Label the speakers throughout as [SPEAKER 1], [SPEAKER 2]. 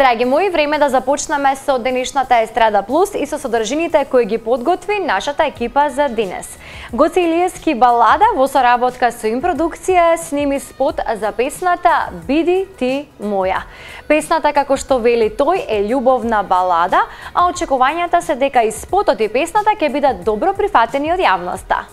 [SPEAKER 1] Драги мои, време да започнеме со денешната Естрада Плюс и со содржините кои ги подготви нашата екипа за денес. Гоце Илиевски балада во соработка со Импродукција сними спот за песната "Биди ти моја". Песната, како што вели тој, е љубовна балада, а очекувањата се дека и спотот и песната ќе бидат добро прифатени од јавноста.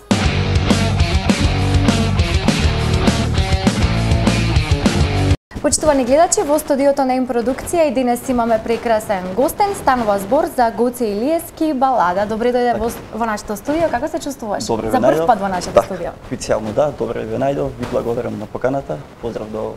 [SPEAKER 1] Почитувани гледачи, во студиото на Импродукција и денес имаме прекрасен гостен. Станува збор за Гоце Илиевски балада. Добре дојде во нашето студио. Како се чувствуваш?
[SPEAKER 2] Добре,
[SPEAKER 1] за прв пат во нашето студио.
[SPEAKER 2] Официјално да, добре ве најдов. Ви благодарам на поканата. Поздрав до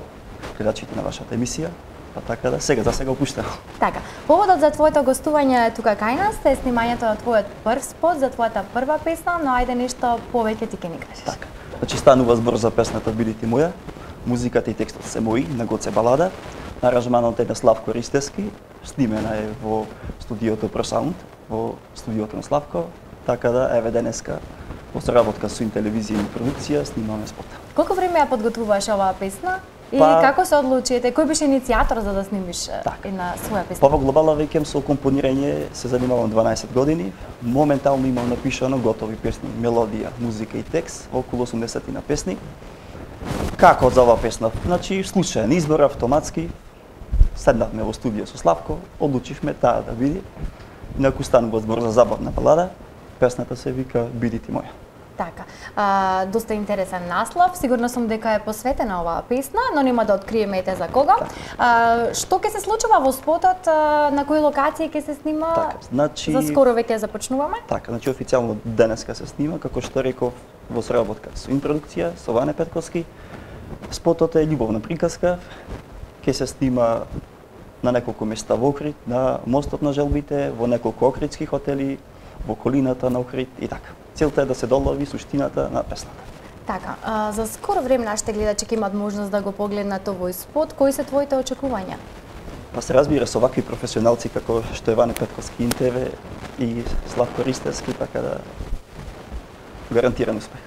[SPEAKER 2] гледачите на вашата емисија. Па така да, за сега опуштам.
[SPEAKER 1] Така, поводот за твоето гостување е тука кај нас, е снимањето на твојот прв спот за твојата прва песна, но ајде нешто повеќе ти ќе ни кажеш.
[SPEAKER 2] Така. Значи станува збор за песната "Биди ти моја". Музиката и текстот се мои, на Гоце балада. Аранжманот е на Славко Ристевски, снимена е во студиото ProSound, во студиото на Славко, така да еве денеска во соработка со Телевизија и Продукција снимаме спот.
[SPEAKER 1] Колку време ја подготвуваш оваа песна? И како се одлучите? Кој беше иницијатор за да снимиш една своја песна?
[SPEAKER 2] Во глобално веќе со компонирање се занимавам 12 години. Моментално имам напишано готови песни, мелодија, музика и текст, околу 80 на песни. Како за оваа песна? Значи, случаен избор, автоматски. Седнавме во студио со Славко, одлучивме таа да биде. Инаку станува збор за забавна балада. Песната се вика "Биди ти моја".
[SPEAKER 1] Така, доста интересен наслов. Сигурно сум дека е посветена оваа песна, но нема да откриеме за кога. Што ќе се случува во спотот, на кои локации ќе се снима?
[SPEAKER 2] Така, значи
[SPEAKER 1] за скоро веќе започнуваме?
[SPEAKER 2] Така, значи официјално денеска се снима, како што реков, во соработка со Импродукција, со Ване Петковски. Спотот е љубовна приказка. Ќе се снима на неколку места во Охрид, на мостот на Желбите, во неколку охридски хотели, во колината на Охрид и така. Целта е да се долови суштината на песната.
[SPEAKER 1] Така, за скоро време нашите гледачи ќе имат можност да го погледнат овој спот. Кои се твоите очекувања?
[SPEAKER 2] Па се разбира со вакви професионалци како што е Ване Петковски, Интеве и Славко Ристевски, така да гарантиран успех.